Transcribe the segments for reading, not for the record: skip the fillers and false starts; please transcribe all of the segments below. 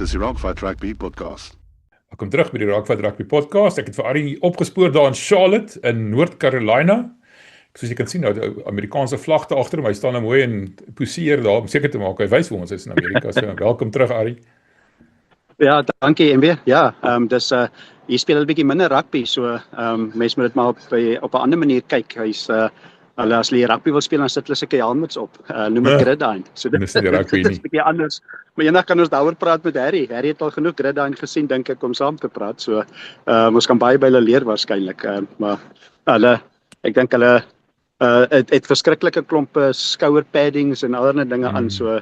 Dis die Rockfight Rugby podcast. Ek kom terug by die Rockfight Rugby podcast. Ek het vir Arie opgespoor daar in Charlotte in North Carolina. Soos jy kan sien, nou die Amerikaanse vlagte agter hom. Hy staan nou mooi en poseer daar om seker te maak hy wys vir ons is in Amerika. So welkom terug Arie. Ja, dankie MB. Ja, dis hier speel 'n bietjie minder rugby, so mense moet dit maar op 'n ander manier kyk. Hy's hulle as hulle rugby wil speel dan sit hulle seker helmets op. Noem dit gridiron. So dit is rugby nie. 'n bietjie anders. Maar eendag kan ons daaroor praat met Harry. Harry het al genoeg gridiron gesien dink ek om saam te praat. So ons kan baie by hulle leer waarskynlik. Maar ek dink hulle het verskriklike klompe skouer paddings en allerlei dinge aan, so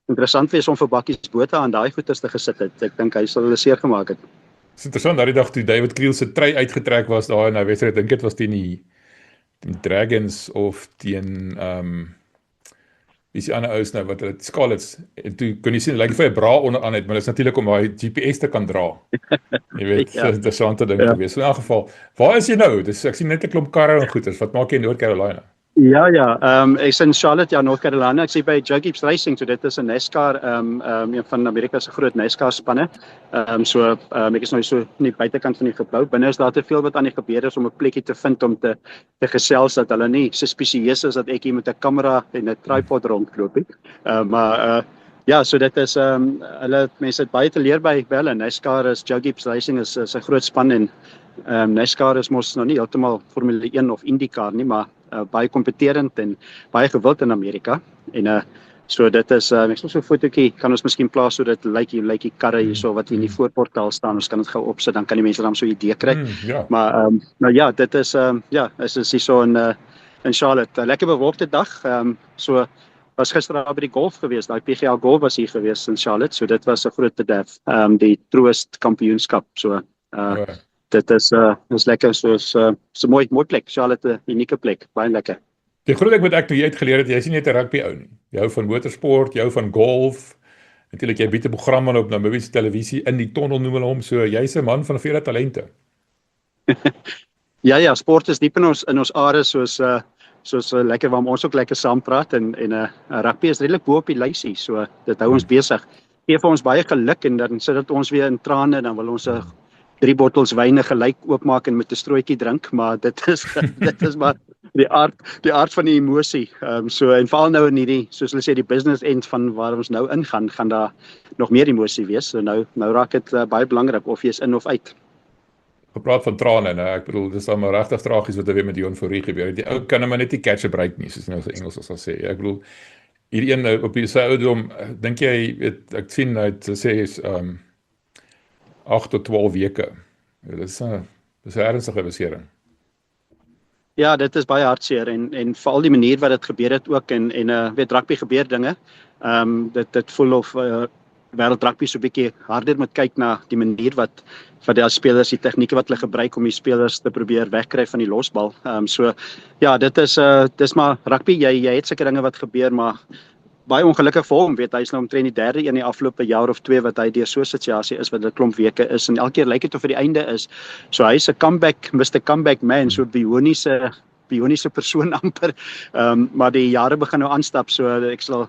interessant wees om vir Bakkies Botha aan daai goeders te gesit het. Ek dink hy sal hulle seer gemaak het. Dit is interessant, daardie dag toe David Kriel se trui uitgetrek was daar in 'n wedstryd, dink dit was teen die Dragons of teen wie is die ander ouens nou wat hulle Scarlets, en toe kon jy sien lyk vir 'n bra onderaan het, maar dit is natuurlik om daai GPS te kan dra. Jy weet, Ja. interessante ding gewees. So in elk geval, waar is jy nou? Dis ek sien net 'n klomp karre en goeders. Wat maak jy in North Carolina? Ja, ek's in Charlotte, ja, North Carolina. Ek sê by Joe Gibbs Racing, so dit is 'n NASCAR, een van Amerika se groot NASCAR spanne. Ek is nou so aan die buitekant van die gebou. Binne is daar te veel wat aan die gebeur is om 'n plekkie te vind om te gesels, dat hulle nie suspisieus is dat ek hier met 'n kamera en 'n tripod rondloop nie. Ja, so dit is mense het baie te leer by hulle. NASCAR is Joe Gibbs Racing is 'n groot span en NASCAR is mos nog nie heeltemal Formule 1 of IndyCar nie, maar baie kompeterend en baie gewild in Amerika. En so dit is ek sal so 'n fotootjie kan ons miskien plaas so dit lyk die karre hierso wat hier in die voorportaal staan. Ons kan dit gou opsit, dan kan die mense dan so 'n idee kry. Ja. Maar nou ja, dit is is hierso in Charlotte. Lekker bewolkte dag. So was gister daar by die golf geweest. Daai PGA Golf was hier geweest in Charlotte. So dit was 'n groot bederf. Die Troost Kampioenskap. So dit is lekker, soos 'n mooi plek. Charlotte 'n unieke plek, baie lekker. Die groot ding wat ek toe jy het geleer het, jy is nie net 'n rugby ou nie. Jy hou van motorsport, jy hou van golf. Natuurlik jy bied 'n program aan op Namibia se televisie in die tonnel noem hulle hom. So jy's 'n man van vele talente. Ja, sport is diep in ons are, soos lekker waar ons ook lekker saam praat en rugby is redelik bo op die lysie, so dit hou ons besig. Gee vir ons baie geluk en dan sit dit ons weer in trane, dan wil ons 3 bottels wyne gelyk oopmaak en met 'n strooitjie drink, maar dit is maar die aard van die emosie. So en veral nou in hierdie, soos hulle sê, die business end van waar ons nou ingaan, gaan daar nog meer emosie wees. So nou raak dit baie belangrik of jy is in of uit. Gepraat van trane, nou, ek bedoel, dis dan maar regtig tragies wat weer met Dion Fourie gebeur het. Die ou kan maar net nie catch a break nie, soos nou so Engels sal sê. Ek bedoel, hierdie een op sy ouderdom, dink jy, ek sien hy sê is 8 tot 12 weke. Dis 'n ernstige besering. Ja, dit is baie hartseer en veral die manier wat dit gebeur het ook en weet rugby gebeur dinge. Dit voel of wêreld rugby so 'n bietjie harder moet kyk na die manier wat die spelers, die tegnieke wat hulle gebruik om die spelers te probeer wegkry van die losbal. So ja, dis maar rugby, jy het seker dinge wat gebeur, maar baie ongelukkig vir hom, weet hy is nou omtrent die derde een in die afgelope jaar of 2 wat hy deur so 'n situasie is wat 'n klomp weke is en elke keer lyk dit of vir die einde is. So hy's 'n comeback, Mr. Comeback man, so bioniese persoon amper. Maar die jare begin nou aanstap, so ek sal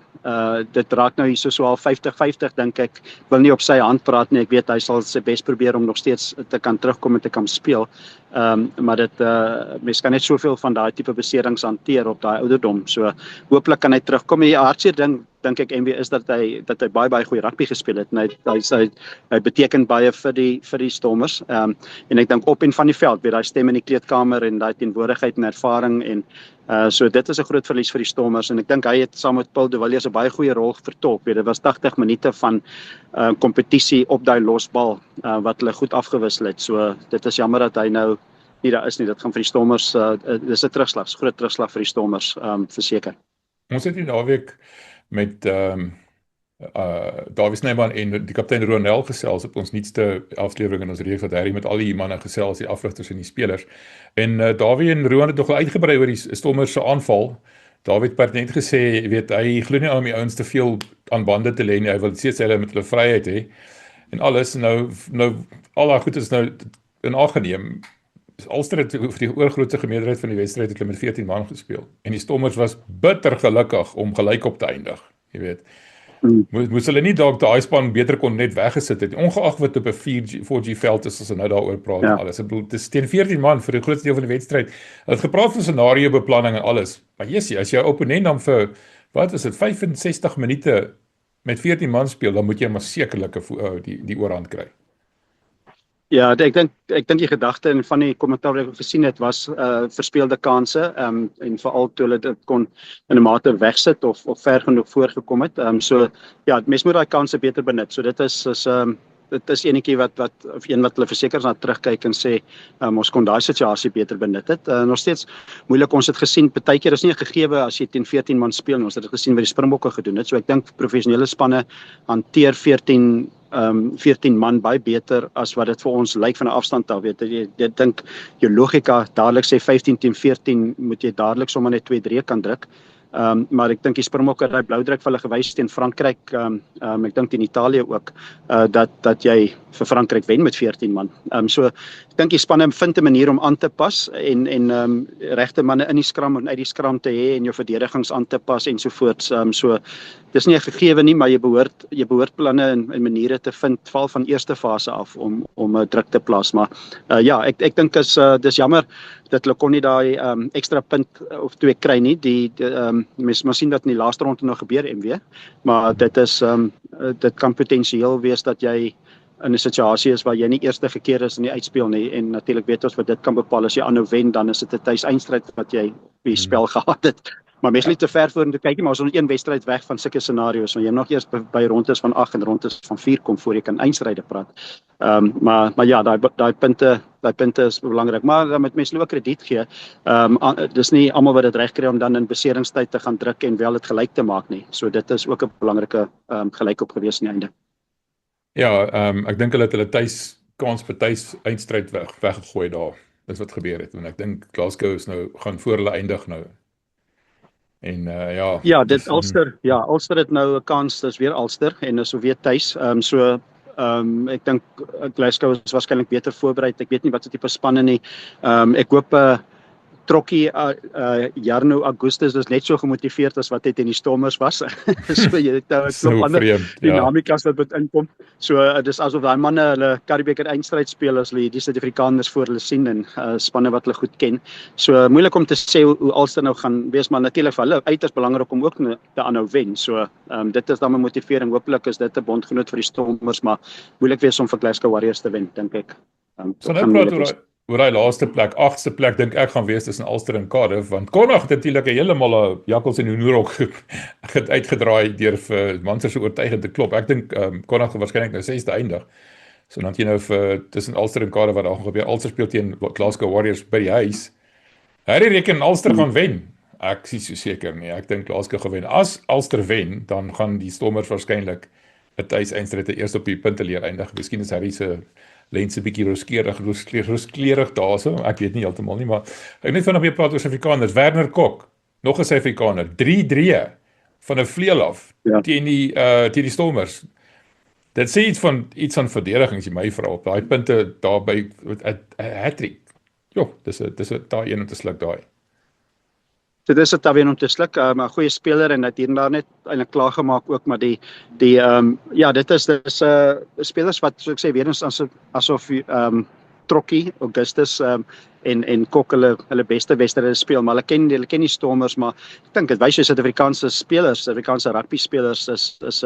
dit raak nou hier so al 50-50 dink ek. Wil nie op sy hand praat nie. Ek weet hy sal sy bes probeer om nog steeds te kan terugkom en te kan speel. Maar dit mens kan net soveel van daai tipe beserings hanteer op daai ouderdom. So hooplik kan hy terugkom. En die hartseer ding dink ek MB is dat hy baie goeie rugby gespeel het en hy beteken baie vir die Stormers. En ek dink op en van die veld, weet daai stem in die kleedkamer en daai teenwoordigheid en ervaring en so dit is 'n groot verlies vir die Stormers en ek dink hy het saam met Paul de Villiers 'n baie goeie rol vertolk. Weet dit was 80 minute van kompetisie op daai losbal wat hulle goed afgewissel het. So dit is jammer dat hy nou nie daar is nie. Dit gaan vir die Stormers dis 'n terugslag, groot terugslag vir die Stormers verseker. Ons het hier naweek met Dawie Snyman en die kaptein Ronel gesels op ons nuutste aflewering in ons reeks wat Harry met al die manne gesels, die afrigters en die spelers. En Dawie en Roan het nog uitgebrei oor die Stormers se aanval. Dawie het pertinent gesê, weet hy glo nie om die ouens te veel aan bande te lê nie. Hy wil steeds hulle met hulle vryheid hê. En alles nou al daai goed is nou in ag geneem. Ulster het vir die oorgrootste meerderheid van die wedstryd het hulle met 14 man gespeel. En die Stormers was bitter gelukkig om gelyk op te eindig, jy weet. Moes hulle nie dalk daai span beter kon net weggesit het, ongeag wat op 'n 4G veld is as ons nou daaroor praat en alles. Ek bedoel, dit is teen 14 man vir die grootste deel van die wedstryd. Hulle het gepraat van scenario beplanning en alles. Maar jessie, as jou opponent dan vir wat is dit 65 minute met 14 man speel, dan moet jy maar sekerlik die oorhand kry. Ja, ek dink die gedagte en van die kommentaar wat ek gesien het was verspeelde kansse en veral toe hulle dit kon in 'n mate wegsit of ver genoeg voorgekom het. So ja, mens moet daai kansse beter benut. So dit is enetjie wat hulle verseker na terugkyk en sê ons kon daai situasie beter benut het. Nog steeds moeilik, ons het gesien partykeer is nie 'n gegewe as jy teen 14 man speel, ons het dit gesien wat die Springbokke gedoen het. So ek dink professionele spanne hanteer 14 man baie beter as wat dit vir ons lyk van 'n afstand af. Jy dink jou logika dadelik sê 15 teen 14 moet jy dadelik sommer net 2-3 kan druk. Maar ek dink die Springbokke het daai blou druk vir hulle gewys teen Frankryk, ek dink teen Italië ook, dat jy vir Frankryk wen met 14 man. So ek dink die spanne vind 'n manier om aan te pas en regte manne in die skram en uit die skram te hê en jou verdedigings aan te pas ensovoorts. So dis nie 'n gegewe nie, maar jy behoort planne en maniere te vind val van eerste fase af om druk te plaas. Maar ja, ek dink dis jammer dat hulle kon nie daai ekstra punt of 2 kry nie. Mens maar sien wat in die laaste ronde nou gebeur MW, maar dit kan potensieel wees dat jy in 'n situasie is waar jy nie eerste gekeer is in die uitspeel nie, en natuurlik weet ons wat dit kan bepaal. As jy aanhou wen, dan is dit 'n tuiseindstryd wat jy op die spel gehad het. Maar mens moet te ver vorentoe kyk nie, maar ons is een wedstryd weg van sulke scenario's, want jy moet nog eers by rondes van 8 en rondes van 4 kom voor jy kan eindstryde praat. Maar ja, daai punte is belangrik, maar met mense ook krediet gee. Dis nie almal wat dit reg kry om dan in beseringstyd te gaan druk en wel dit gelyk te maak nie. So dit is ook 'n belangrike gelykop gewees aan die einde. Ja, ek dink hulle het hulle kans vir eindstryd weggegooi daar. Dis wat gebeur het, en ek dink Glasgow is nou gaan voor hulle eindig nou. En ja. Ja, Ulster het nou 'n kans, dis weer Ulster en is so weer tuis. Ek dink Glasgow is waarskynlik beter voorberei. Ek weet nie wat se tipe spanne nie. Ek hoop Trokkie Jarno Augustus is net so gemotiveerd as wat hy teen die Stormers was. So jy het 'n klop ander dinamikas wat moet inkom. So dis asof daai manne hulle Karibeker eindstryd speel as hulle die Suid-Afrikaners voor hulle sien en spanne wat hulle goed ken. So moeilik om te sê hoe Ulster nou gaan wees, maar natuurlik vir hulle uiters belangrik om ook te aanhou wen. So dit is dan 'n motivering. Hopelik is dit 'n bondgenoot vir die Stormers, maar moeilik wees om vir Glasgow Warriors te wen, dink ek. So nou praat oor die laaste plek, 8ste plek dink ek gaan wees tussen Ulster en Cardiff, want Connacht het natuurlik heeltemal 'n jakkals en hoenderhok uitgedraai deur vir Munster se oortuigend te klop. Ek dink Connacht gaan waarskynlik nou 6de eindig. So dan jy nou vir tussen Ulster en Cardiff wat daar gaan gebeur. Ulster speel teen Glasgow Warriors by die huis. Harry reken Ulster gaan wen. Ek is so seker nie. Ek dink Glasgow gaan wen. As Ulster wen, dan gaan die Stormers waarskynlik 'n tuiseindstryd eers op die punteleer eindig. Miskien is Harry se lense bietjie rooskleurig daarso. Ek weet nie heeltemal nie, maar ek net vinnig weer praat oor Suid-Afrikaners. Werner Kok, nog 'n Suid-Afrikaner, 3-3 van 'n vleuel af teen die Stormers. Dit sê iets van verdediging as jy my vra op daai punte daarby 'n hattrick. Jo, dis 'n daai een om te sluk daai. So dis 'n taween om te sluk, 'n goeie speler en het hier daar net eintlik klaar gemaak ook, maar dit is spelers wat so ek sê weer eens asof Trokkie, Augustus en Kok hulle beste wedstryde speel, maar hulle ken die Stormers, maar ek dink dit wys jy Suid-Afrikaanse spelers, Suid-Afrikaanse rugby spelers is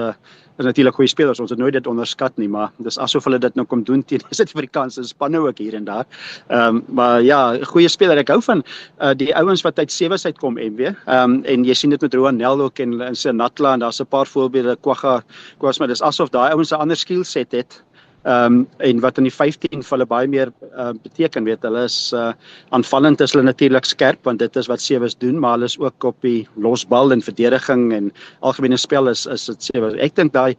natuurlik goeie spelers. Ons het nooit dit onderskat nie, maar dis asof hulle dit nou kom doen teen die Suid-Afrikaanse spanne ook hier en daar. Maar ja, goeie speler. Ek hou van die ouens wat uit Sewes uitkom MW. En jy sien dit met Roan Nel ook en Senatla, en daar's 'n paar voorbeelde, Kwagga, maar dis asof daai ouens 'n ander skill set het. En wat in die 15 vir hulle baie meer beteken, hulle is aanvallend is hulle natuurlik skerp, want dit is wat Sewes doen, maar hulle is ook op die losbal en verdediging en algemene spel is dit Sewes. Ek dink daai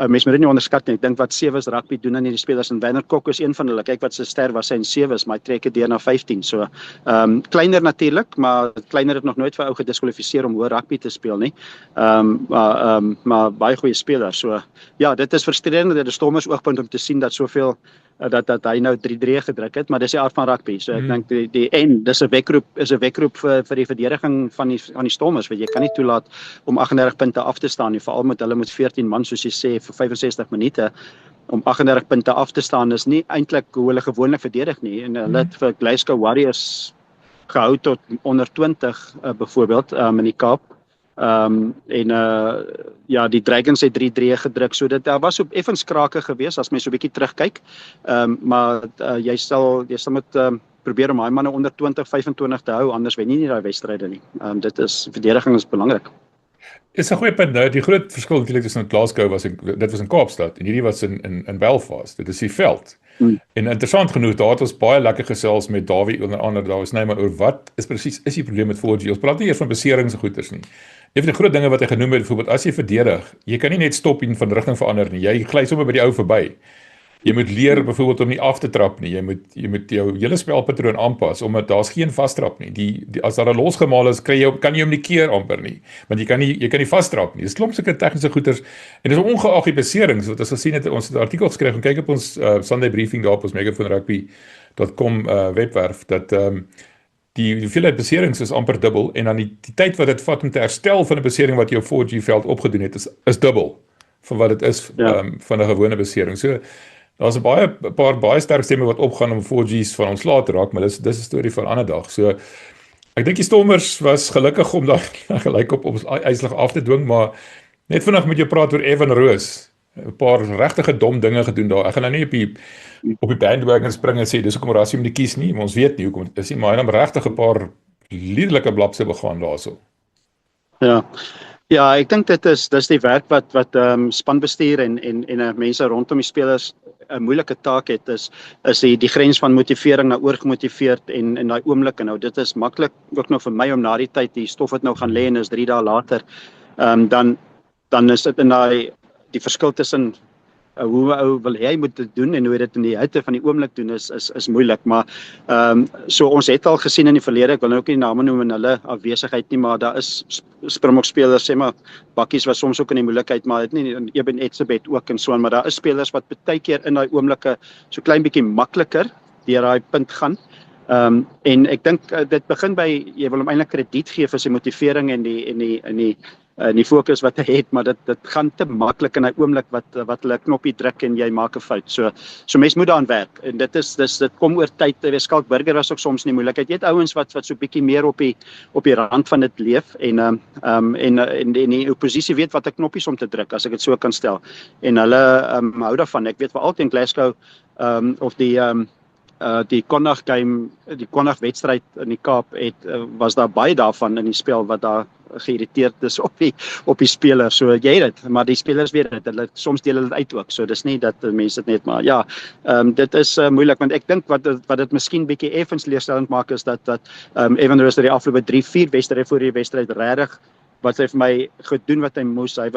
mense moet dit nie onderskat nie. Ek dink wat Sewes rugby doen aan hierdie spelers, en Werner Kok is een van hulle. Kyk wat sy ster was in Sewes, maar hy trek dit deur na 15. So kleiner natuurlik, maar kleiner het nog nooit vir ou gediskwalifiseer om hoër rugby te speel nie. Maar baie goeie speler. So ja, dit is frustrerend uit die Stormers oogpunt om te sien dat soveel dat hy nou 3-3 gedruk het, maar dis die aard van rugby. So ek dink dis 'n wekroep vir die verdediging van die Stormers, want jy kan nie toelaat om 38 punte af te staan nie, veral met hulle met 14 man soos jy sê vir 65 minute. Om 38 punte af te staan is nie eintlik hoe hulle gewoonlik verdedig nie, en hulle het vir Glasgow Warriors gehou tot onder 20 byvoorbeeld in die Kaap. Die Dragons het 3-3 gedruk, so dit was op effens krake geweest as mens so 'n bietjie terugkyk. Maar jy sal moet probeer om daai manne onder 20-25 te hou, anders wen jy nie daai wedstryde nie. Verdediging is belangrik. Is 'n goeie punt nou. Die groot verskil natuurlik tussen Glasgow dit was in Kaapstad en hierdie was in Belfast. Dit is die veld. En interessant genoeg, daar het ons baie lekker gesels met Dawie onder andere, daar was Snyman oor wat is die probleem met 4G. Ons praat nie eers van beserings en goeters nie. Een van die groot dinge wat hy genoem het, byvoorbeeld as jy verdedig, jy kan nie net stop en van rigting verander nie. Jy gly sommer by die ou verby. Jy moet leer byvoorbeeld om nie af te trap nie. Jy moet jou hele spelpatroon aanpas omdat daar's geen vastrap nie. As daar 'n losgemaal is, kan jy hom nie keer amper nie, want jy kan nie vastrap nie. Dis klomp sulke tegniese goeters en dis ongeag die beserings wat ons gesien het, ons het 'n artikel geskryf en kyk op ons Sunday briefing daar op ons megafoonrugby.com webwerf dat die hoeveelheid beserings is amper dubbel en dan die tyd wat dit vat om te herstel van 'n besering wat jy op 4G veld opgedoen het is dubbel van wat dit is van 'n gewone besering. So daar's 'n paar baie sterk stemme wat opgaan om 4G's van ontslae te raak, maar dis 'n storie van 'n ander dag. So ek dink die Stormers was gelukkig om daai gelyk op ons uitslag af te dwing, maar net vinnig met jou praat oor Evan Roos. 'n Paar regtige dom dinge gedoen daar. Ek gaan nou nie op die bandwagon spring en sê dis hoekom Rassie moet kies nie, maar ons weet nie hoekom dit is nie, maar hy het regtig 'n paar liderlike blapse begaan daarso. Ja, ek dink dis die werk wat spanbestuur en mense rondom die spelers 'n moeilike taak het, is die grens van motivering na oorgemotiveerd en daai oomblik en nou dit is maklik ook nou vir my om na die tyd die stof het nou gaan lê en is 3 dae later dan is dit in die verskil tussen hoe ou wil hy moet dit doen en hoe dit in die hitte van die oomblik doen is moeilik, maar so ons het al gesien in die verlede, ek wil nou ook nie name noem in hulle afwesigheid nie, maar daar is Springbok spelers, sê maar Bakkies was soms ook in die moeilikheid, maar dit nie Eben Etzebeth ook en so, maar daar is spelers wat baie keer in daai oomblikke so klein bietjie makliker deur daai punt gaan. En ek dink dit begin by jy wil hom eintlik krediet gee vir sy motivering en die fokus wat hy het, maar dit gaan te maklik in 'n oomblik wat hulle 'n knoppie druk en jy maak 'n fout. So mens moet daaraan werk en dit kom oor tyd. Jy weet Skalk Burger was ook soms in die moeilikheid. Jy het ouens wat so bietjie meer op die rand van dit leef en die oppositie weet wat 'n knoppies om te druk as ek dit so kan stel. En hulle hou daarvan. Ek weet veral teen Glasgow of die Connacht game, die Connacht wedstryd in die Kaap was daar baie daarvan in die spel wat daar geïrriteerd is op die speler. So jy het dit, maar die spelers weet dit. Hulle soms deel hulle dit uit ook. So dis nie dat mense dit net maar dit is moeilik want ek dink wat dit miskien bietjie effens leerstellend maak is dat Evan Roos die afgelope 3-4 wedstryde voor die wedstryd regtig wat hy vir my gedoen wat hy moes. Hy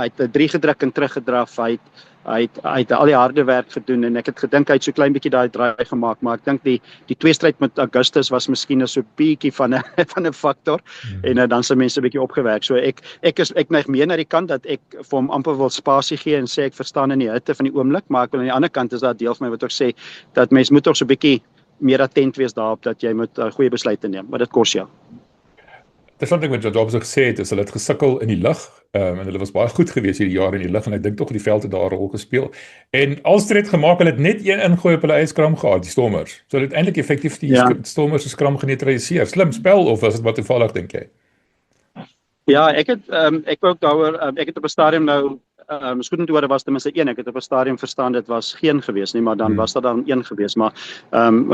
het 'n 3 gedruk en teruggedraf. Hy het al die harde werk gedoen en ek het gedink hy het so klein bietjie daai draai gemaak, maar ek dink die tweestryd met Augustus was miskien 'n so bietjie van 'n faktor en dan se mense 'n bietjie opgewerk. So ek neig meer na die kant dat ek vir hom amper wil spasie gee en sê ek verstaan in die hitte van die oomblik, maar ek wil aan die ander kant is daar 'n deel van my wat ook sê dat mens moet ook so 'n bietjie meer attent wees daarop dat jy moet goeie besluite neem, maar dit kos jou. Dis something wat Jobs gesê het, is hulle het gesukkel in die lug, en hulle was baie goed geweest hierdie jaar in die lug en ek dink tog die veld het daar 'n rol gespeel. En Ulster het gemaak, hulle het net een ingooi op hulle eie skram gehad, die Stormers. So hulle het eintlik effektief die Stormers se skram geneutraliseer. Slim spel of was dit maar toevallig dink jy? Ja, ek wou ook daaroor ek het op 'n stadium nou skoon toe waar was ten minste een, ek het op 'n stadium verstaan dit was geen gewees nie, maar dan was daar dan een gewees, maar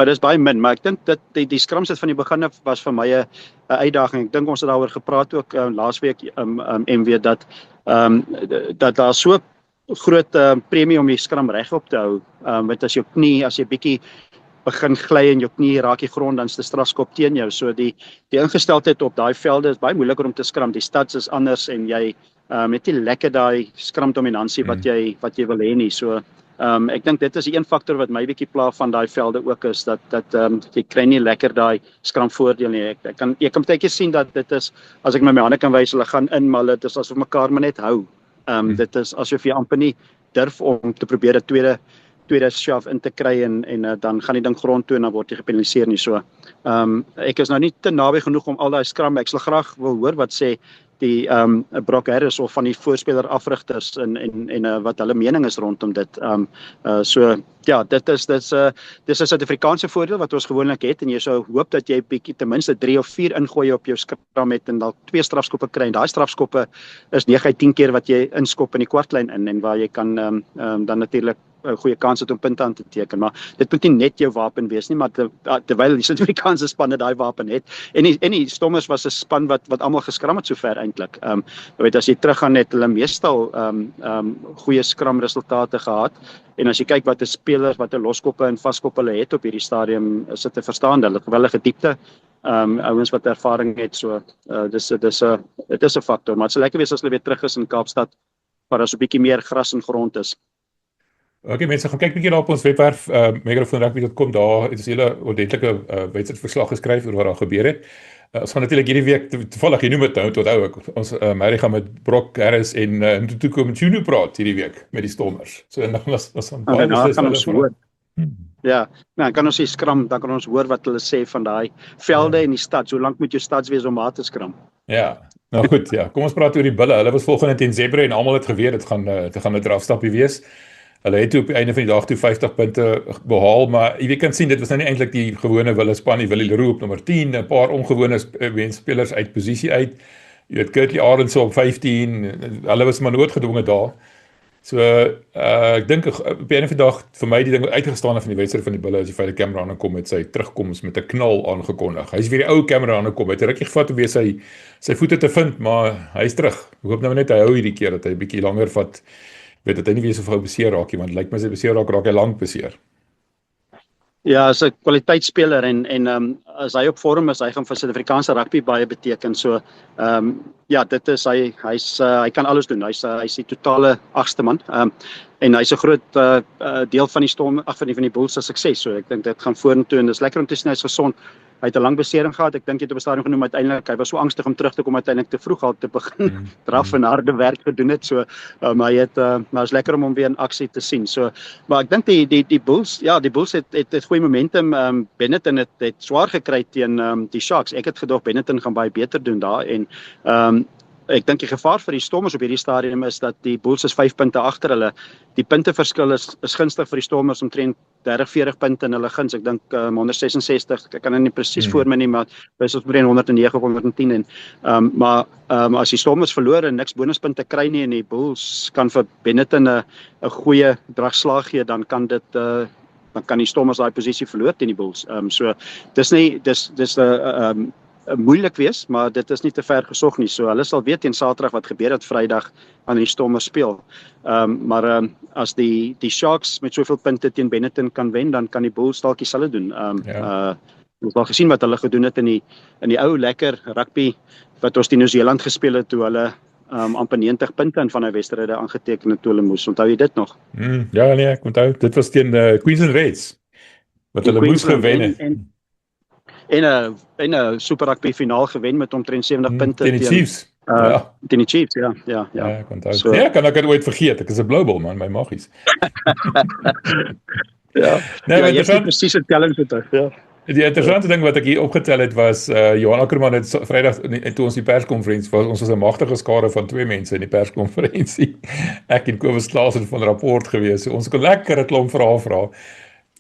dis baie min, maar ek dink dat die skrams het van die begin af was vir my 'n uitdaging. Ek dink ons het daaroor gepraat ook laasweek MW dat daar so groot premie om die skram regop te hou, want as jy bietjie begin gly en jou knie raak die grond, dan is die strafskop teen jou. So die ingesteldheid op daai velde is baie moeiliker om te skram. Die stads is anders en jy het nie lekker daai skramdominansie wat jy wil hê nie. So ek dink dit is die een faktor wat my bietjie pla van daai velde ook is dat jy kry nie lekker daai skramvoordeel nie. Ek kan baie keer sien dat dit is as ek met my hande kan wys, hulle gaan in, maar dit is asof mekaar maar net hou. Dit is asof jy amper nie durf om te probeer 'n tweede shove in te kry en dan gaan die ding grond toe en dan word jy gepenaliseer nie. So, ek is nou nie te naby genoeg om al daai skram, ek sal graag wil hoor wat sê die Brock Harris of van die voorspeler afrigters en wat hulle mening is rondom dit. So ja, dis 'n Suid-Afrikaanse voordeel wat ons gewoonlik het en jy sou hoop dat jy bietjie ten minste 3 of 4 ingooi op jou skram het en dalk 2 strafskoppe kry en daai strafskoppe is 9 uit 10 keer wat jy inskop in die kwartlyn en waar jy kan dan natuurlik 'n goeie kans het om punte aan te teken, maar dit moet nie net jou wapen wees nie, maar terwyl die Suid-Afrikaanse spanne daai wapen het en die Stormers was 'n span wat almal geskram het sover eintlik. Jy weet as jy teruggaan het hulle meestal goeie skram resultate gehad en as jy kyk wat 'n speler wat 'n loskoppe en vaskoppe hulle het op hierdie stadium is dit te verstaan, hulle gewellige diepte. Ouens wat ervaring het, so dit is 'n faktor, maar dit sal lekker wees as hulle weer terug is in Kaapstad waar daar so 'n bietjie meer gras en grond is. Okay, mense, gaan kyk bietjie daar op ons webwerf, megafonrugby.com, daar het ons hele ordentlike wedstrijdverslag geskryf oor wat daar gebeur het. Ons gaan natuurlik hierdie week, toevallig jy noem het nou, onthou ek, ons Mary gaan met Brock Harris en Ntutuko Mchunu praat hierdie week met die Stormers. So dan kan ons hoor. Ja, nou kan ons die skram, dan kan ons hoor wat hulle sê van daai velde en die stad. So lank moet jou stads wees om daar te skram. Ja, nou goed, ja. Kom ons praat oor die Bulle. Hulle was volgende teen Zebra en almal het geweet dit gaan 'n drafstappie wees. Hulle het toe op die einde van die dag toe 50 punte behaal, maar jy kan sien dit was nou nie eintlik die gewone Wille span nie. Willie Leroux op nommer 10, 'n paar ongewone spelers uit posisie uit. Jy weet Kurtley Arendse op 15. Hulle was maar noodgedwonge daar. So ek dink op die einde van die dag vir my die ding wat uitgestaan het van die wedstryd van die Bulle is die feit dat Cameron aankom met sy terugkoms met 'n knal aangekondig. Hy's weer die ou Cameron aankom. Hy het rukkie gevat om weer sy voete te vind, maar hy's terug. Ek hoop nou net hy hou hierdie keer dat hy 'n bietjie langer vat. Weet dat hy nie weer so vrou beseer raak nie, want lyk my sy beseer raak hy lank beseer. Ja, as 'n kwaliteitsspeler en as hy op vorm is, hy gaan vir Suid-Afrikaanse rugby baie beteken. So ja, dit is hy kan alles doen. Hy's die totale 8ste man. En hy's 'n groot deel van die Storm van die Bulls se sukses. So ek dink dit gaan vorentoe en dis lekker om te sien hy's gesond. Hy het 'n lang besering gehad. Ek dink jy het op 'n stadium genoem uiteindelik. Hy was so angstig om terug te kom uiteindelik te vroeg al te begin draf en harde werk gedoen het. So maar hy het maar is lekker om hom weer in aksie te sien. So maar ek dink die Bulls, ja, die Bulls het goeie momentum. Benetton het swaar gekry teen die Sharks. Ek het gedog Benetton gaan baie beter doen daar en ek dink die gevaar vir die Stormers op hierdie stadium is dat die Bulls is 5 punte agter hulle. Die punteverskil is gunstig vir die Stormers omtrent 30-40 punte in hulle guns. Ek dink 166, ek kan dit nie presies voor my nie, maar dis omtrent 109 of 110 maar as die Stormers verloor en niks bonuspunte kry nie en die Bulls kan vir Benetton 'n goeie dragslag gee, dan kan dit dan kan die Stormers daai posisie verloor teen die Bulls. So dis moeilik wees, maar dit is nie te ver gesog nie. So hulle sal weet teen Saterdag wat gebeur het Vrydag aan die Stormers speel. Maar as die Sharks met soveel punte teen Benetton kan wen, dan kan die Bulls dalk dieselfde doen. Ons het al gesien wat hulle gedoen het in die ou lekker rugby wat ons teen Nieu-Seeland gespeel het toe hulle amper 90 punte in van 'n wedstryde aangeteken het toe hulle moes. Onthou jy dit nog? Ja nee, ek onthou. Dit was teen Queensland Reds wat hulle moes gewen het. En 'n Super Rugby finaal gewen met omtrent 70 punte teen die Chiefs. Teen die Chiefs, ja. Ek onthou. So, ja, kan ek dit ooit vergeet. Ek is 'n Blue Bull man, my maggies. Ja. Nee, jy het presies 'n telling getref, ja. Die interessante ding wat ek hier opgetel het was Johan Ackerman het Vrydag toe ons die perskonferensie was, ons was 'n magtige skare van 2 mense in die perskonferensie. Ek en Kobus Klaasen van rapport gewees. So ons kon lekker 'n klomp vrae vra.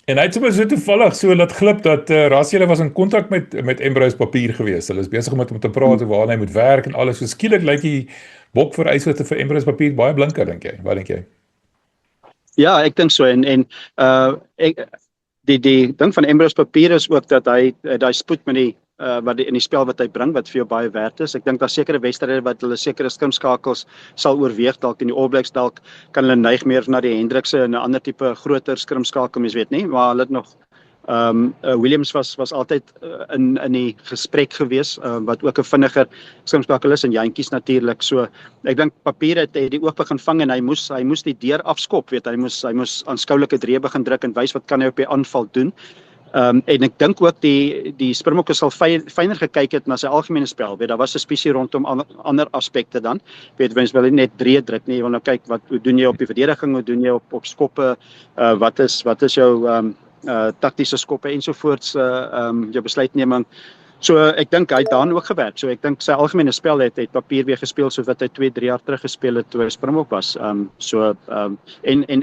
En hy het sommer so toevallig so laat glip dat Rassie was in kontak met Embrose Papier gewees. Hulle is besig om te praat oor waar hy moet werk en alles. So skielik lyk die bok vereistes vir Embrose Papier baie blinker, dink jy? Wat dink jy? Ja, ek dink so en die ding van Embrose Papier is ook dat hy daai spoed met die in die spel wat hy bring wat vir jou baie werd is. Ek dink daar sekere wedstryde wat hulle sekere skrimskakels sal oorweeg dalk in die All Blacks dalk kan hulle neig meer na die Hendrikse en 'n ander tipe groter skrimskakel, mens weet nie, maar hulle het nog Williams was altyd in die gesprek gewees wat ook 'n vinniger skrimskakel is en Jantjies natuurlik. So ek dink Papier het die oog begin vang en hy moes die deur afskop, weet hy moes aanskoulike drie begin druk en wys wat kan hy op die aanval doen. En ek dink ook die Springbokke sal fyner gekyk het na sy algemene spel. Weet, daar was 'n spesie rondom ander aspekte dan. Weet, mens wil nie net breed druk nie, jy wil nou kyk hoe doen jy op die verdediging, hoe doen jy op skoppe, wat is jou taktiese skoppe ensovoorts, jou besluitneming. So ek dink hy het daarin ook gewerk. So ek dink sy algemene spel het papier weer gespeel so wat hy 2-3 jaar terug gespeel het toe hy Springbok was. En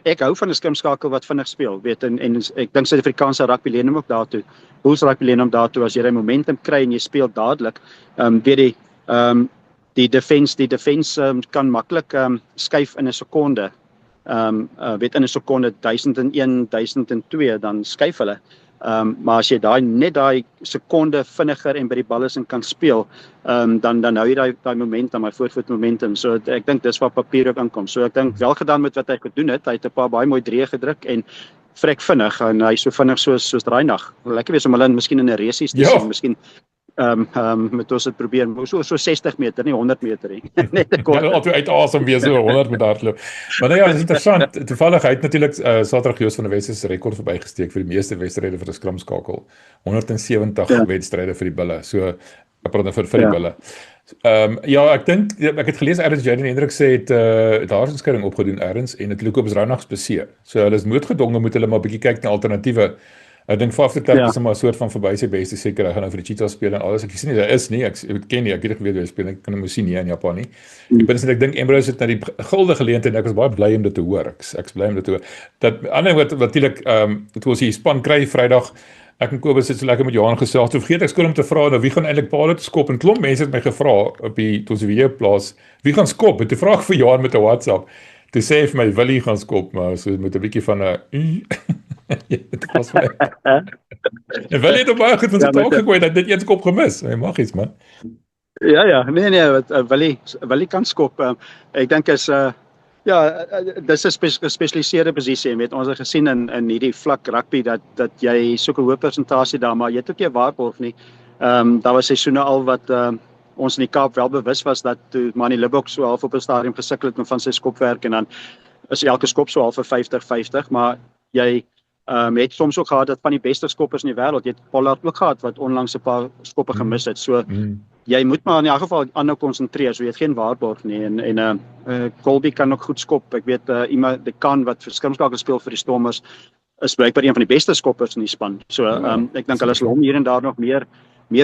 ek hou van 'n skrimskakel wat vinnig speel, weet, en ek dink Suid-Afrikaanse rugby leen hom ook daartoe. Bulls rugby leen hom daartoe as jy die momentum kry en jy speel dadelik. Weet die defense kan maklik skuif in 'n sekonde. Weet in 'n sekonde 1001, 1002 dan skuif hulle. Maar as jy net daai sekonde vinniger en by die bal is en kan speel, dan hou jy daai momentum, daai voorvoet momentum. So ek dink dis waar papier ook aankom. So ek dink wel gedaan met wat hy gedoen het. Hy het 'n paar baie mooi drieë gedruk en vrek vinnig en hy so vinnig soos Reinagh. Lekker wees om hulle miskien in 'n resies te sien, miskien met ons het probeer so 60 meter, nie 100 meter nie. Net 'n kort. Ja, altyd uit asem wees so 100 met hardloop. Maar nou ja, dis interessant. Toevallig hy het natuurlik Saterdag Joos van der Wes se rekord verbygesteek vir die meeste wedstryde vir 'n skrimskakel. 170 wedstryde vir die Bulle. So ek praat nou vir die Bulle. Ja, ek dink ek het gelees Ernst Jaden Hendrik sê het daar 'n skering opgedoen Ernst en natuurlik op Reinagh beseer. So hulle is noodgedwonge moet hulle maar 'n bietjie kyk na alternatiewe. Ek dink Faf de Klerk is maar 'n soort van verby sy beste seker hy gaan nou vir die Cheetahs speel en alles. Ek sien nie daar is nie. Ek ken nie. Ek weet nie geweet hoe hy speel. Ek kan hom sien nie in Japan nie. Ek dink Ambrose het na die gulde geleentheid en ek was baie bly om dit te hoor. Ek's bly om dit te hoor. Dat ander woord natuurlik toe ons hier span kry Vrydag. Ek en Kobus het so lekker met Johan gesels. Toe vergeet ek skoon om te vra nou wie gaan eintlik paal te skop en klomp mense het my gevra op die Tosiewe plaas wie gaan skop. Toe vra ek vir Johan met 'n WhatsApp. Toe sê hy vir my Willie gaan skop, maar so met 'n bietjie van 'n dit was vir en Willie het baie goed van sy taak gegooi dat dit een skop gemis. Hy mag iets man. Ja, nee, Willie kan skop. Ek dink is dis 'n gespesialiseerde posisie. Weet ons het gesien in hierdie vlak rugby dat jy soeke hoë persentasie daar, maar jy het ook nie 'n waarborg nie. Daar was seisoene al wat ons in die Kaap wel bewus was dat toe Manny Libbok so half op 'n stadium gesukkel het met van sy skopwerk en dan is elke skop so half vir 50-50, maar jy het soms ook gehad dat van die beste skoppers in die wêreld, jy het Pollard ook gehad wat onlangs 'n paar skoppe gemis het. So jy moet maar in elk geval aanhou konsentreer, so jy het geen waarborg nie en Colby kan ook goed skop. Ek weet iemand die kan wat vir skrimskakel speel vir die Stormers is blykbaar een van die beste skoppers in die span. So ek dink hulle sal hom hier en daar nog meer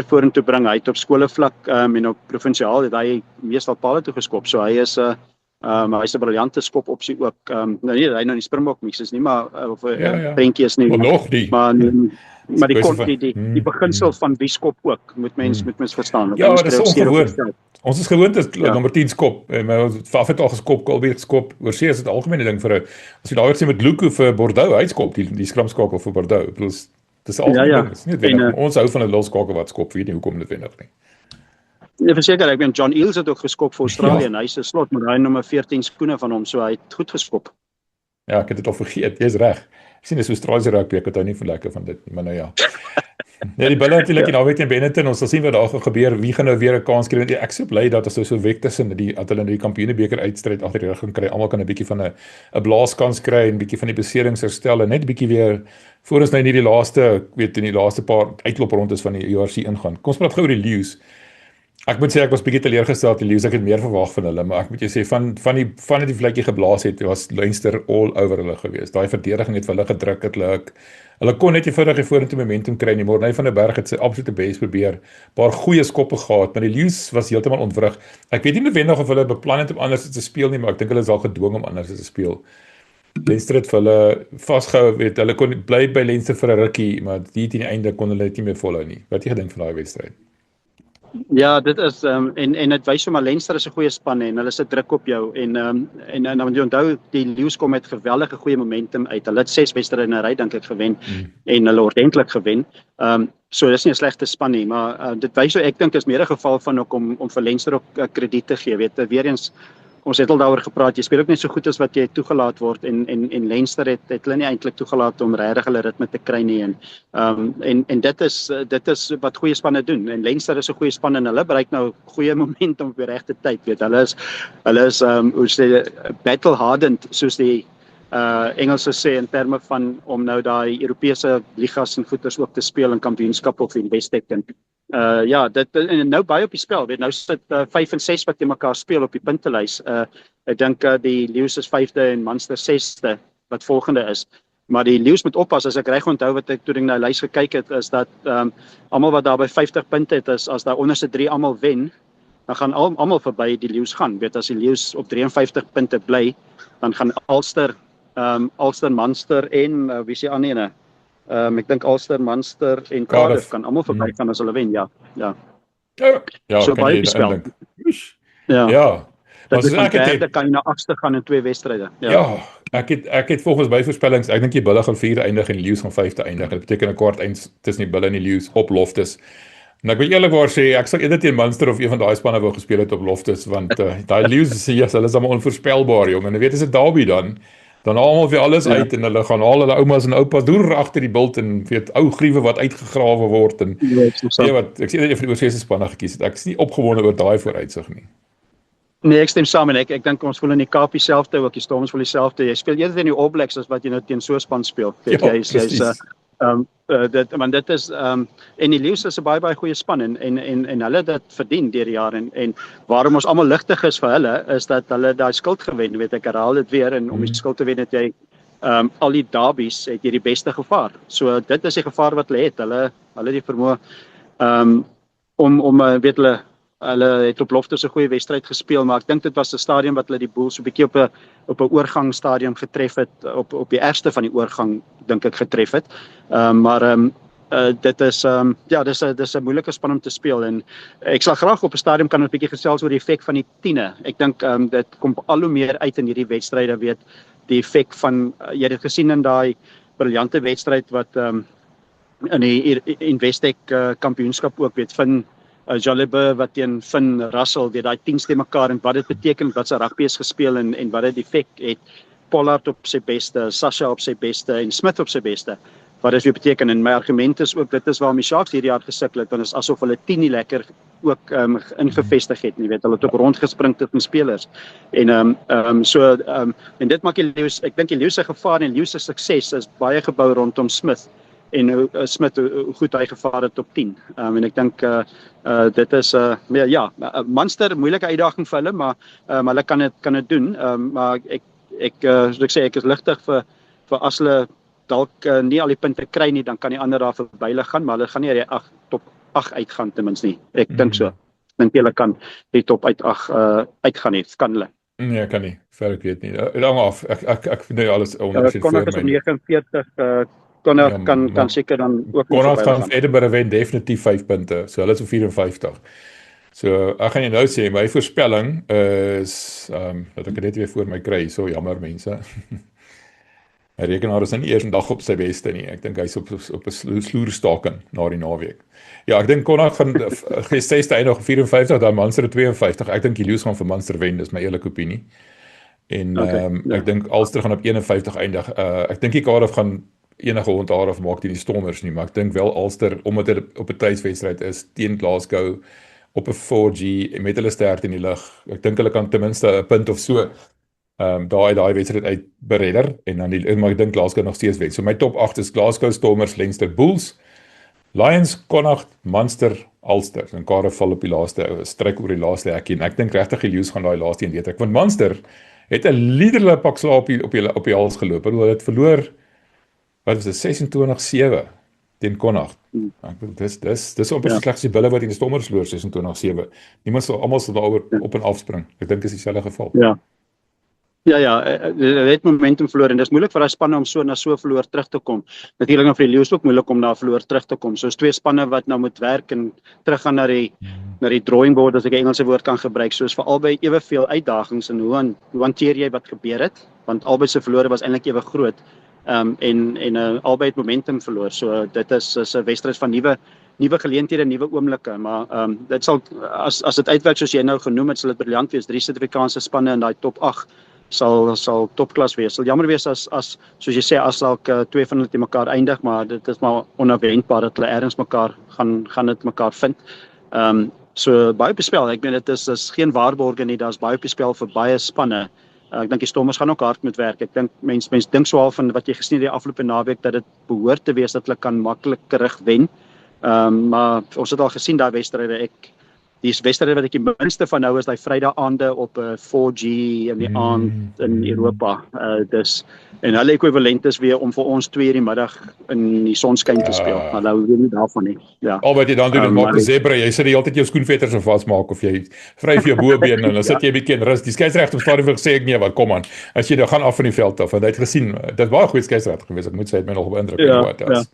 vorentoe bring. Hy het op skolevlak en op provinsiaal het hy meestal pale toe geskop. So hy is hy's 'n briljante skop opsie ook. Nou nie hy nou die Springbok mix is nie, maar of prentjie is nie. Maar die beginsel van wie skop ook moet mens verstaan. Ja, dit is ongewoon. Ons is gewoond as nommer 10 skop. Maar Faf het al geskop, Colby het geskop. Oorsee is dit algemene ding vir as jy daar sien met Luku vir Bordeaux, hy skop die skrimskakel vir Bordeaux. Dis algemeen. Dis nie wendig. Ons hou van 'n loskakel wat skop, weet nie hoekom dit wendig nie. Ja, verseker, ek John Eales het ook geskop vir Australië en hy se slot met hy nommer 14 skoene van hom, so hy het goed geskop. Ja, ek het dit al vergeet. Jy's reg. Ek sien dis Australiese rugby, ek het hou nie vir lekker van dit nie, maar nou ja. Ja, die Bulle natuurlik nou weet in Benetton, ons sal sien wat daar gaan gebeur. Wie gaan nou weer 'n kans kry? Ek is so bly dat ons so weg tussen dat hulle die kampioenebeker uitstryd agter die rug gaan kry. Almal kan 'n bietjie van 'n blaaskans kry en 'n bietjie van die beserings herstel en net 'n bietjie weer voor ons nou in die laaste paar uitlooprondes van die URC ingaan. Kom ons praat gou oor die Lions. Ek moet sê ek was bietjie teleurgesteld die Lions, ek het meer verwag van hulle, maar ek moet jou sê van die vletjie geblaas het, was Leinster all over hulle gewees. Daai verdediging het vir hulle gedruk, hulle kon net nie vinnig vorentoe momentum kry nie. Morney van der Berg het sy absolute bes probeer, paar goeie skoppe gehad, maar die Lions was heeltemal ontwrig. Ek weet nie noodwendig of hulle beplan het om anders te speel nie, maar ek dink hulle is al gedwing om anders te speel. Leinster het vir hulle vasgehou, weet hulle kon bly by Leinster vir 'n rukkie, maar teen die einde kon hulle dit nie meer volhou nie. Wat het jy gedink van daai wedstryd? Ja, dit is en dit wys sommer Leinster is 'n goeie span en hulle sit druk op jou en dan moet jy onthou die Lions kom met geweldige goeie momentum uit. Hulle het 6 wedstryde in 'n ry dink ek gewen en hulle ordentlik gewen. So dis nie 'n slegte span nie, maar dit wys so ek dink is meer 'n geval van ook om vir Leinster ook krediet te gee. Weet weer eens ons het al daaroor gepraat. Jy speel ook net so goed as wat jy toegelaat word en Leinster het hulle nie eintlik toegelaat om regtig hulle ritme te kry nie en dit is wat goeie spanne doen. En Leinster is 'n goeie span en hulle bereik nou goeie momentum op die regte tyd. Weet hulle is hoe sê battle hardened soos die Engelse sê in terme van om nou daai Europese ligas en goeters ook te speel in kampioenskap of Investec en ja, dit en nou baie op die spel. Weet nou sit 5 en 6 wat teen mekaar speel op die puntelys. Ek dink die Lions is 5de en Munster 6de wat volgende is. Maar die Lions moet oppas as ek reg onthou wat ek toe ek na die lys gekyk het is dat almal wat daar by 50 punte het is as daai onderste 3 almal wen, dan gaan almal verby die Lions gaan. Weet as die Lions op 53 punte bly, dan gaan Ulster Munster en wie se ander ene? Ek dink Ulster, Munster en Cardiff kan almal verby gaan as hulle wen, ja. Ja, so kan baie jy spel. indink. Ja. Maar Dit is soos ek het derde kan jy na 8ste gaan in 2 wedstryde. Ja, ek het volgens my voorspellings, ek dink die Bulle gaan 4de eindig en die Lions gaan 5de eindig. Dit beteken 'n kwart eind tussen die Bulle en die Lions op Loftus. En ek wil eerlikwaar sê, ek sal eerder teen Munster of een van daai spanne wou gespeel het op Loftus, want daai Lions yes, hulle is almal onvoorspelbaar, jong. En jy weet as dit derby dan haal almal weer alles uit en hulle gaan haal hulle oumas en oupas deur agter die bult en weet ou griewe wat uitgegrawe word en wat ek sê dat jy vir die oorsese spanne gekies het. Ek is nie opgewonde oor daai vooruitsig nie. Nee, ek stem saam en ek dink ons voel in die Kaap dieselfde ook, die Stormers voel dieselfde. Jy speel eerder teen die All Blacks as wat jy nou teen so 'n span speel. Weet jy's dit is en die Lions is 'n baie goeie span en hulle het dit verdien deur die jaar en waarom ons almal ligtig is vir hulle is dat hulle daai skuld gewen, weet ek herhaal dit weer en om die skuld te wen het jy al die derbies het jy die beste gevaar. So dit is die gevaar wat hulle het. Hulle die vermoë om weet hulle het op Loftus 'n goeie wedstryd gespeel, maar ek dink dit was 'n stadium wat hulle die Bulls so 'n bietjie op 'n oorgangsstadium getref het, op die ergste van die oorgang dink ek getref het. Dit is dis 'n moeilike span om te speel en ek sal graag op 'n stadium kan 'n bietjie gesels oor die effek van die 10e. Ek dink dit kom al hoe meer uit in hierdie wedstryde, weet die effek van jy het dit gesien in daai briljante wedstryd wat in die Investec kampioenskap ook weet van Jalebe wat teen Finn Russell, daai 10 stem mekaar en wat dit beteken, wat se rugby is gespeel en wat dit effek het. Pollard op sy beste, Sasha op sy beste en Smith op sy beste. Wat dit beteken en my argument is ook dit is waarom die Sharks hierdie jaar gesukkel het, want is asof hulle 10 nie lekker ook ingevestig het, jy weet, hulle het ook rondgespring tussen spelers. En en dit maak die Lions, ek dink die Lions se gevaar en Lions se sukses is baie gebou rondom Smith. En Smith hoe goed hy gevaar het op 10. En ek dink dit is Munster moeilike uitdaging vir hulle, maar hulle kan dit doen. Maar soos ek sê ek is ligtig vir as hulle dalk nie al die punte kry nie, dan kan die ander daar verby hulle gaan, maar hulle gaan nie uit die top 8 uitgaan ten minste nie. Ek dink so. Ek dink hulle kan die top uit 8 uitgaan nie, kan hulle. Nee, kan nie. Ver ek weet nie. Lang af. Ek vind nou alles ondersien voor my. 49 kan seker dan ook Connacht gaan Edinburgh wen definitief 5 punte. So hulle is op 54. So ek gaan jy nou sê my voorspelling is dat ek dit weer voor my kry. So jammer mense. My rekenaar is nie eers 'n dag op sy beste nie. Ek dink hy's op 'n sloerstaking na die naweek. Ja, ek dink Connacht gaan gesteste eindig op 54, dan Munster 52. Ek dink die Lions gaan vir Munster wen, dis my eerlike opinie. En ek dink Ulster gaan op 51 eindig. Ek dink die Cardiff gaan enige hondhaar of maak die Stormers nie, maar ek dink wel Ulster omdat dit op 'n tydswedstryd is teen Glasgow op 'n 4G met hulle sterk in die lug. Ek dink hulle kan ten minste 'n punt of so daai wedstryd uit beredder en dan maar ek dink Glasgow nog steeds wen. So my top 8 is Glasgow, Stormers, Leinster, Bulls, Lions, Connacht, Munster, Ulster. En Cardiff val op die laaste stryk oor die laaste hekkie en ek dink regtig die Lions gaan daai laaste een weet ek. Want Munster het 'n liderlike pak slaap op die hals geloop. Hulle het verloor wat was dit 26-7 teen Connacht. Ek dink dis op 'n slegste Bulle wat in die Stormers verloor 26-7. Niemand sal almal sal daaroor op en afspring. Ek dink dis dieselfde geval. Ja, het momentum verloor en dis moeilik vir daai spanne om so na so verloor terug te kom. Natuurlik vir die Lions ook moeilik om na verloor terug te kom. So is twee spanne wat nou moet werk en teruggaan na die drawing board as ek 'n Engelse woord kan gebruik. So is vir albei eweveel uitdagings en hoe hanteer jy wat gebeur het? Want albei se verlore was eintlik ewe groot. En albei het momentum verloor. So dit is 'n wedstryd van nuwe geleenthede, nuwe oomblikke, maar dit sal as dit uitwerk soos jy nou genoem het, sal dit briljant wees. 3 Suid-Afrikaanse spanne in daai top 8 sal topklas wees. Sal jammer wees as soos jy sê as dalk 2 van hulle te mekaar eindig, maar dit is maar onverwendbaar dat hulle ergens mekaar gaan dit mekaar vind. So baie op die spel. Ek meen dit is geen waarborge nie. Daar's baie op die spel vir baie spanne. Ek dink die Stormers gaan ook hard moet werk. Ek dink mense dink so half van wat jy gesien het die afgelope naweek dat dit behoort te wees dat hulle kan maklik terug wen. Maar ons het al gesien daai wedstryde. Die wedstryde wat ek die minste van nou is daai Vrydag aande op 4G in die aand in Europa. En hulle ekwivalent is weer om vir ons 2:00 die middag in die sonskyn te speel. Maar nou weet nie daarvan nie. Ja. Al wat jy dan doen is maak 'n zebra. Jy sit die hele tyd jou skoenvetters so vasmaak of jy vryf jou bobeen en dan sit jy 'n bietjie in rus. Die skeieregter op stadion wil sê ek nee, wat kom aan. As jy nou gaan af van die veld af, want hy het gesien, dit was 'n goeie skeieregter geweest. Ek moet sê hy het my nog beïndruk wat was.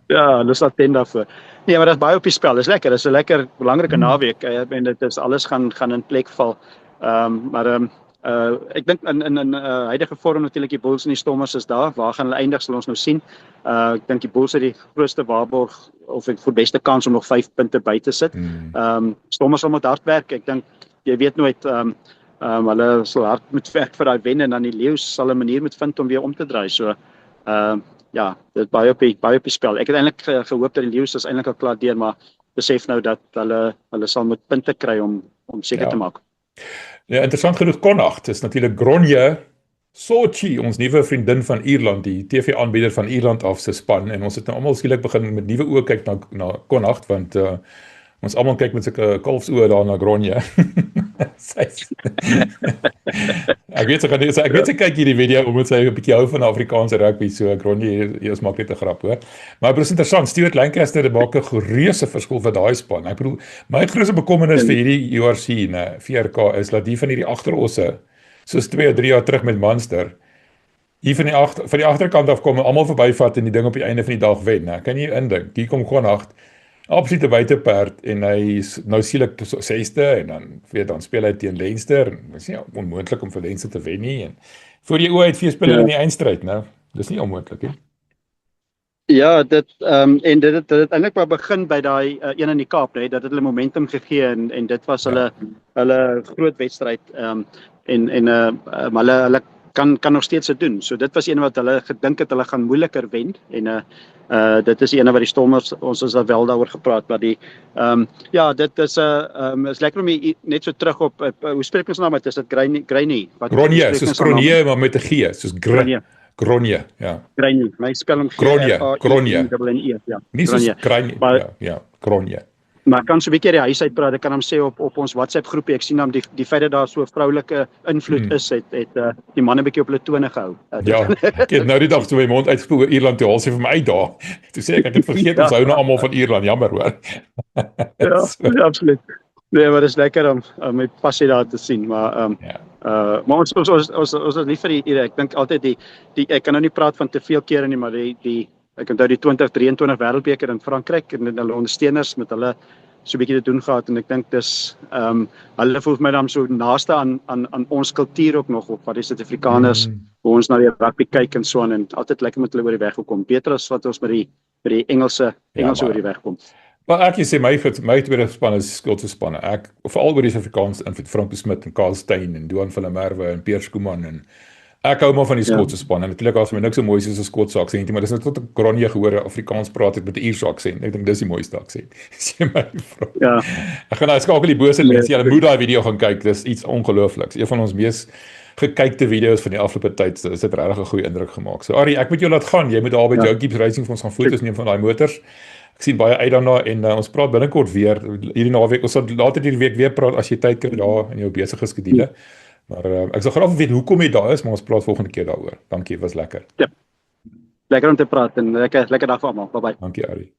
Ja, hulle is attent daarvoor. Nee, maar dit is baie op die spel. Dis lekker. Dis 'n lekker belangrike naweek. En dit is alles gaan in plek val. Ek dink in huidige vorm natuurlik die Bulls en die Stormers is daar. Waar gaan hulle eindig sal ons nou sien. Ek dink die Bulls het die grootste waarborg of ek vir beste kans om nog 5 punte by te sit. Stormers sal moet hard werk. Ek dink jy weet nooit hulle sal hard moet werk vir daai wen en dan die Leeu's sal 'n manier moet vind om weer om te draai. So ja, dit baie op die spel. Ek het eintlik gehoop dat die Leeu's is eintlik al klaar deur, maar besef nou dat hulle sal moet punte kry om seker te maak. Ja, interessant genoeg Connacht is natuurlik Gronje Sochi, ons nuwe vriendin van Ierland, die TV-aanbieder van Ierland af se span en ons het nou almal skielik begin met nuwe oë kyk na Connacht want ons almal kyk met sulke kalfsoë daar na Gronje. Ek weet sy kyk hierdie video omdat sy 'n bietjie hou van Afrikaanse rugby, so Gronje is maak net 'n grap hoor. Maar dit is interessant, Stuart Lancaster het maak 'n reuse verskil vir daai span. Ek bedoel, my grootste bekommernis vir hierdie URC, VRK is dat die van hierdie agterosse soos 2 of 3 jaar terug met Munster hier van die agterkant af kom en almal verbyvat en die ding op die einde van die dag wen. Kan jy indink? Hier kom Connacht absolute buiteperd en hy is nou sielik 6ste en dan speel hy teen Leinster en dit is nie onmoontlik om vir Leinster te wen nie en voor jy oë uit 4 spelers in die eindstryd, nou. Dis nie onmoontlik nie. Ja, dit het eintlik maar begin by daai een in die Kaap, nee, dat het hulle momentum gegee en dit was hulle groot wedstryd maar hulle kan nog steeds dit doen. So dit was een wat hulle gedink het hulle gaan moeiliker wen en dit is een wat die Stormers ons is wel daaroor gepraat maar die ja, dit is is lekker om net so terug op hoe spreek ons naam uit? Is dit Gronje? Gronje, soos Gronje maar met 'n G, soos Gronje, ja. Gronje, my spelling Gronje. Ja. Nie soos Gronje, ja, Gronje. Maar ek kan so 'n bietjie die huis uitpraat. Ek kan hom sê op ons WhatsApp groepie. Ek sien hom die feit dat daar so 'n vroulike invloed is, het die manne 'n bietjie op hulle tone gehou. Ja, ek het nou die dag toe my mond uitgespoel oor Ierland toe, al sê vir my uit daar. Toe sê ek het vergeet ons hou nou almal van Ierland, jammer hoor. Ja, absoluut. Nee, maar dit is lekker om met passie daar te sien, maar maar ons is lief vir die Ire. Ek dink altyd ek kan nou nie praat van te veel kere nie, maar ek onthou die 2023 Wêreldbeker in Frankryk en hulle ondersteuners met hulle so 'n bietjie te doen gehad en ek dink dis hulle voel vir my dan so naaste aan ons kultuur ook nog op wat die Suid-Afrikaners hoe ons na die rugby kyk en so en altyd lekker met hulle oor die weg gekom. Beter as wat ons met die Engelse oor die weg kom. Maar ek sê my tweede span is skotse spanne. Ek veral oor die Suid-Afrikaans in Frankie Smith en Karl Steyn en Duan van der Merwe en Piers Kuman en ek hou maar van die Skotse span en natuurlik as my niks so mooi soos 'n Skotse aksent, maar dis net tot 'n Gronje gehoor Afrikaans praat ek met 'n Ierse aksent. Ek dink dis die mooiste aksent. Sê my vrou. Ja. Ek gaan nou skakel die bose mense. Julle moet daai video gaan kyk. Dis iets ongeloofliks. Een van ons mees gekykte video's van die afgelope tyd. Is dit regtig 'n goeie indruk gemaak. So Ari, ek moet jou laat gaan. Jy moet daar by Joe Gibbs Racing vir ons gaan foto's neem van daai motors. Ek sien baie uit daarna en ons praat binnekort weer hierdie naweek. Ons sal later hierdie week weer praat as jy tyd kry daar in jou besige skedule. Maar ek sal graag weet hoekom jy daar is, maar ons praat volgende keer daaroor. Dankie, was lekker. Ja. Lekker om te praat en lekker dag vir almal. Bye bye. Dankie, Ari.